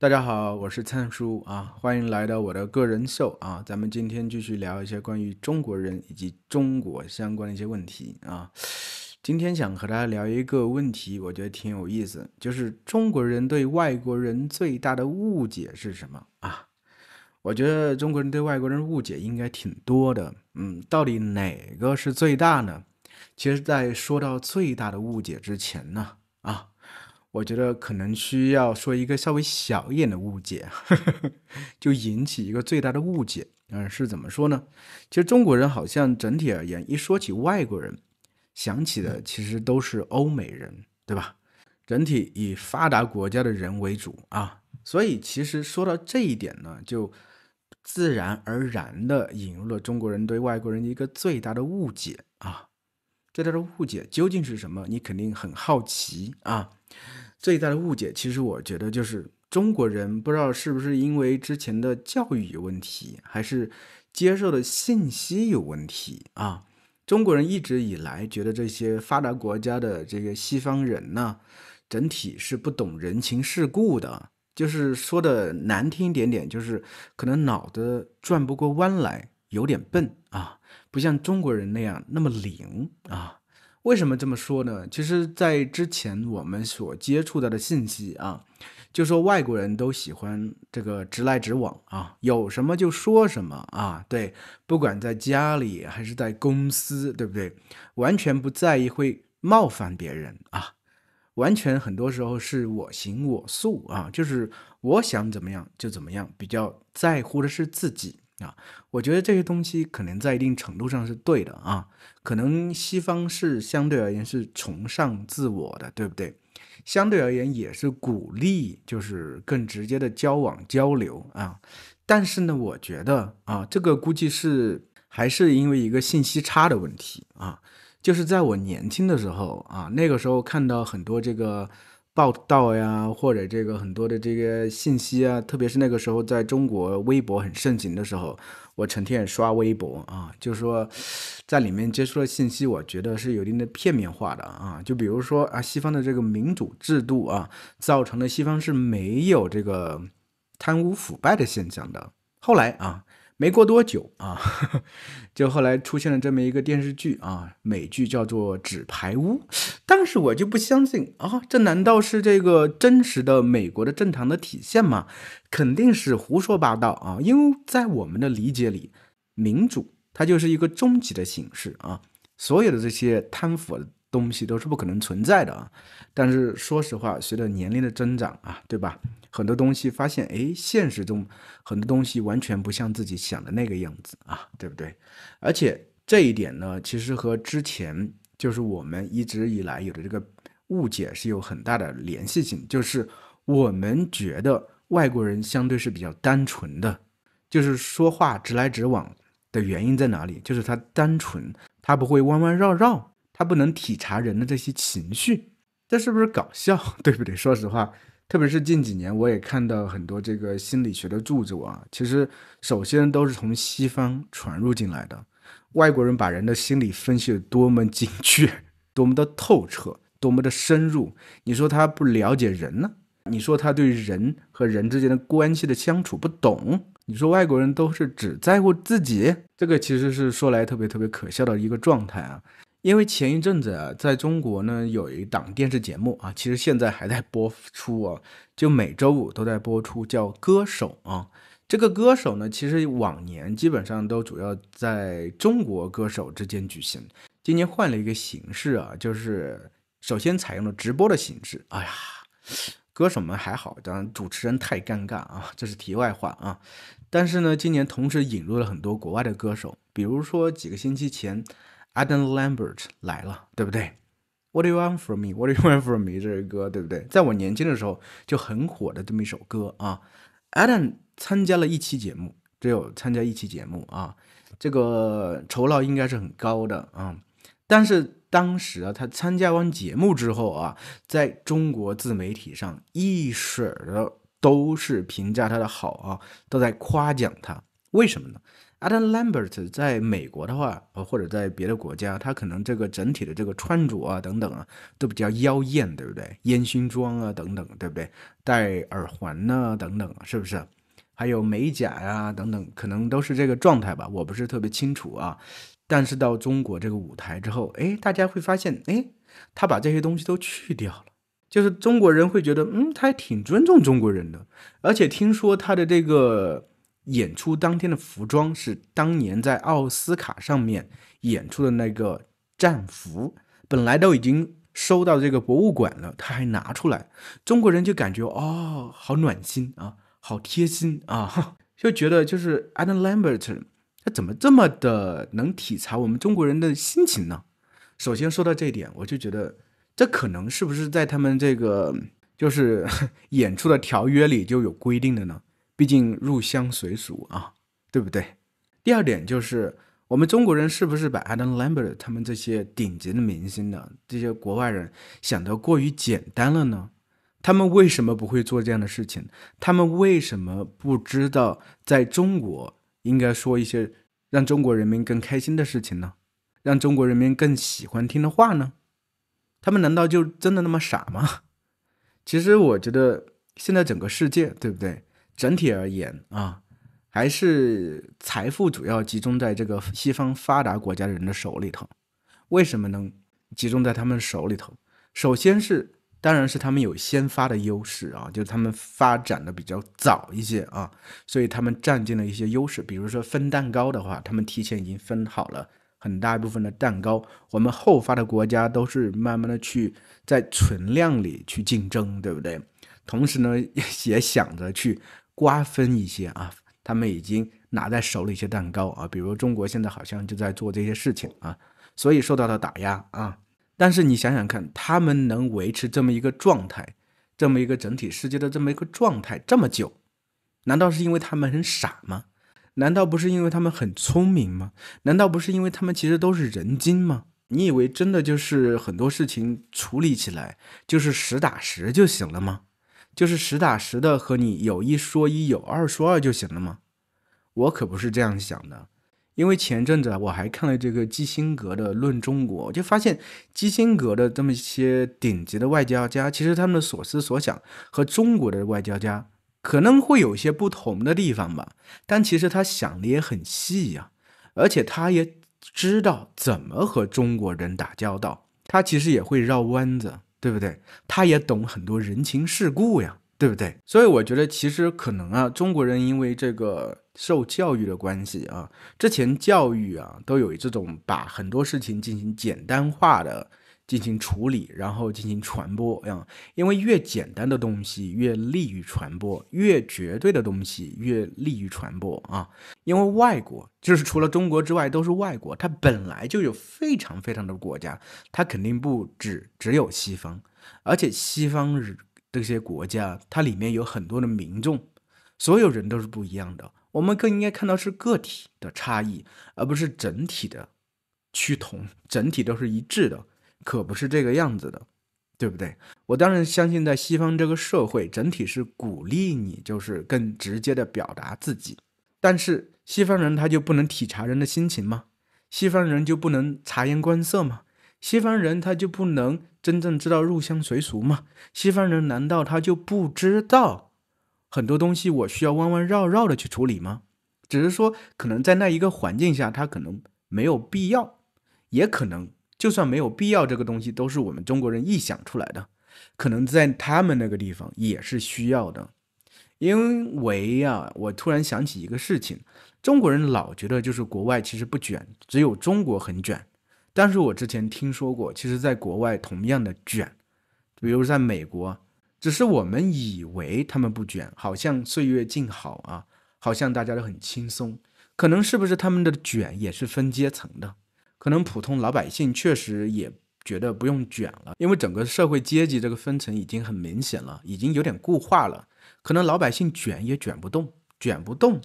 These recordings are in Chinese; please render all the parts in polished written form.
大家好，我是灿叔啊，欢迎来到我的个人秀啊。咱们今天继续聊一些关于中国人以及中国相关的一些问题啊。今天想和大家聊一个问题，我觉得挺有意思，就是中国人对外国人最大的误解是什么啊？我觉得中国人对外国人误解应该挺多的，到底哪个是最大呢？其实，在说到最大的误解之前呢，我觉得可能需要说一个稍微小一点的误解，就引起一个最大的误解。是怎么说呢？其实中国人好像整体而言，一说起外国人，想起的其实都是欧美人，对吧？整体以发达国家的人为主啊，所以其实说到这一点呢，就自然而然的引入了中国人对外国人一个最大的误解啊。最大的误解究竟是什么？你肯定很好奇啊。最大的误解，其实我觉得就是中国人不知道是不是因为之前的教育有问题，还是接受的信息有问题啊。中国人一直以来觉得这些发达国家的这个西方人呢，整体是不懂人情世故的，就是说的难听一点点，就是可能脑子转不过弯来，有点笨啊，不像中国人那样那么灵啊。为什么这么说呢？其实，在之前我们所接触到的信息啊，就说外国人都喜欢这个直来直往啊，有什么就说什么啊，对，不管在家里还是在公司，对不对？完全不在意会冒犯别人啊，完全很多时候是我行我素啊，就是我想怎么样就怎么样，比较在乎的是自己啊。我觉得这些东西可能在一定程度上是对的啊，可能西方是相对而言是崇尚自我的，对不对？相对而言也是鼓励，就是更直接的交往交流啊。但是呢，我觉得啊，这个估计还是因为一个信息差的问题啊。就是在我年轻的时候啊，那个时候看到很多这个报道呀，或者这个很多的这个信息啊，特别是那个时候在中国微博很盛行的时候，我成天也刷微博啊，就说在里面接触的信息，我觉得是有一定的片面化的啊。就比如说啊，西方的这个民主制度啊，造成了西方是没有这个贪污腐败的现象的。后来啊，没过多久啊，就后来出现了这么一个电视剧啊，美剧叫做《纸牌屋》。当时我就不相信啊，这难道是这个真实的美国的政坛的体现吗？肯定是胡说八道啊！因为在我们的理解里，民主它就是一个终极的形式啊，所有的这些贪腐的东西都是不可能存在的啊。但是说实话，随着年龄的增长啊，对吧？很多东西发现，哎，现实中很多东西完全不像自己想的那个样子啊，对不对？而且这一点呢，其实和之前就是我们一直以来有的这个误解是有很大的联系性，就是我们觉得外国人相对是比较单纯的，就是说话直来直往的原因在哪里？就是他单纯，他不会弯弯绕绕，他不能体察人的这些情绪，这是不是搞笑？对不对？说实话，特别是近几年，我也看到很多这个心理学的著作啊，其实首先都是从西方传入进来的。外国人把人的心理分析的多么精确，多么的透彻，多么的深入。你说他不了解人呢？你说他对人和人之间的关系的相处不懂？你说外国人都是只在乎自己？这个其实是说来特别特别可笑的一个状态啊。因为前一阵子啊，在中国呢有一档电视节目啊，其实现在还在播出啊，就每周五都在播出，叫《歌手》啊。这个歌手呢，其实往年基本上都主要在中国歌手之间举行，今年换了一个形式啊，就是首先采用了直播的形式。哎呀，歌手们还好，当然主持人太尴尬啊，这是题外话啊。但是呢，今年同时引入了很多国外的歌手，比如说几个星期前，Adam Lambert 来了，对不对？What do you want from me? What do you want from me? 这个歌对不对？在我年轻的时候就很火的这么一首歌啊。Adam 参加了一期节目，只有参加一期节目啊，这个酬劳应该是很高的啊。但是当时啊，他参加完节目之后啊，在中国自媒体上一水儿的都是评价他的好啊，都在夸奖他。为什么呢？ Adam Lambert 在美国的话，或者在别的国家，他可能这个整体的这个穿着啊等等啊，都比较妖艳，对不对？烟熏妆啊等等，对不对？戴耳环呐、等等，是不是？还有美甲呀、等等，可能都是这个状态吧，我不是特别清楚啊。但是到中国这个舞台之后，哎，大家会发现，哎，他把这些东西都去掉了。就是中国人会觉得，他还挺尊重中国人的，而且听说他的这个演出当天的服装是当年在奥斯卡上面演出的那个战服，本来都已经收到这个博物馆了，他还拿出来，中国人就感觉哦，好暖心啊，好贴心啊，就觉得就是 Adam Lambert 他怎么这么的能体察我们中国人的心情呢？首先说到这一点，我就觉得这可能是不是在他们这个就是演出的条约里就有规定的呢？毕竟入乡随俗啊，对不对？第二点就是我们中国人是不是把 Adam Lambert 他们这些顶级的明星的这些国外人想得过于简单了呢？他们为什么不会做这样的事情？他们为什么不知道在中国应该说一些让中国人民更开心的事情呢？让中国人民更喜欢听的话呢？他们难道就真的那么傻吗？其实我觉得现在整个世界，对不对？整体而言啊，还是财富主要集中在这个西方发达国家的人的手里头。为什么能集中在他们手里头？首先是，当然是他们有先发的优势啊，就是他们发展的比较早一些啊，所以他们占尽了一些优势。比如说分蛋糕的话，他们提前已经分好了很大一部分的蛋糕，我们后发的国家都是慢慢的去在存量里去竞争，对不对？同时呢，也想着去瓜分一些啊，他们已经拿在手里一些蛋糕啊，比如中国现在好像就在做这些事情啊，所以受到了打压啊。但是你想想看，他们能维持这么一个状态，这么一个整体世界的这么一个状态这么久，难道是因为他们很傻吗？难道不是因为他们很聪明吗？难道不是因为他们其实都是人精吗？你以为真的就是很多事情处理起来就是实打实就行了吗？就是实打实的和你有一说一，有二说二就行了吗？我可不是这样想的。因为前阵子我还看了这个基辛格的《论中国》，我就发现基辛格的这么一些顶级的外交家，其实他们的所思所想和中国的外交家可能会有一些不同的地方吧，但其实他想的也很细呀，而且他也知道怎么和中国人打交道，他其实也会绕弯子，对不对？他也懂很多人情世故呀。对不对？所以我觉得其实可能啊，中国人因为这个受教育的关系啊，之前教育啊都有这种把很多事情进行简单化的进行处理，然后进行传播啊。因为越简单的东西越利于传播，越绝对的东西越利于传播啊。因为外国就是除了中国之外都是外国，它本来就有非常非常多的国家，它肯定不只有西方，而且西方这些国家，它里面有很多的民众，所有人都是不一样的。我们更应该看到是个体的差异，而不是整体的趋同，整体都是一致的，可不是这个样子的，对不对？我当然相信，在西方这个社会，整体是鼓励你，就是更直接的表达自己。但是西方人他就不能体察人的心情吗？西方人就不能察言观色吗？西方人他就不能真正知道入乡随俗吗？西方人难道他就不知道很多东西我需要弯弯绕绕的去处理吗？只是说可能在那一个环境下他可能没有必要，也可能就算没有必要，这个东西都是我们中国人臆想出来的，可能在他们那个地方也是需要的。因为啊，我突然想起一个事情，中国人老觉得就是国外其实不卷，只有中国很卷。但是我之前听说过，其实在国外同样的卷，比如在美国，只是我们以为他们不卷，好像岁月静好啊，好像大家都很轻松。可能是不是他们的卷也是分阶层的？可能普通老百姓确实也觉得不用卷了，因为整个社会阶级这个分层已经很明显了，已经有点固化了。可能老百姓卷也卷不动，卷不动，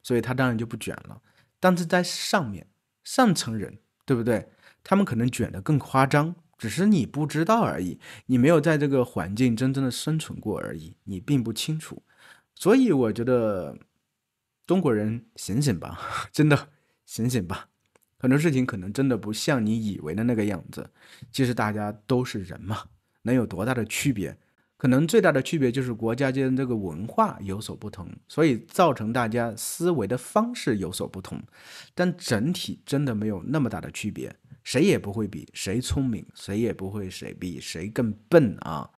所以他当然就不卷了。但是在上面上层人，对不对？他们可能卷得更夸张，只是你不知道而已，你没有在这个环境真正的生存过而已，你并不清楚。所以我觉得中国人醒醒吧，真的醒醒吧！很多事情可能真的不像你以为的那个样子。其实大家都是人嘛，能有多大的区别？可能最大的区别就是国家间这个文化有所不同，所以造成大家思维的方式有所不同。但整体真的没有那么大的区别，谁也不会比谁聪明，谁也不会谁比谁更笨啊！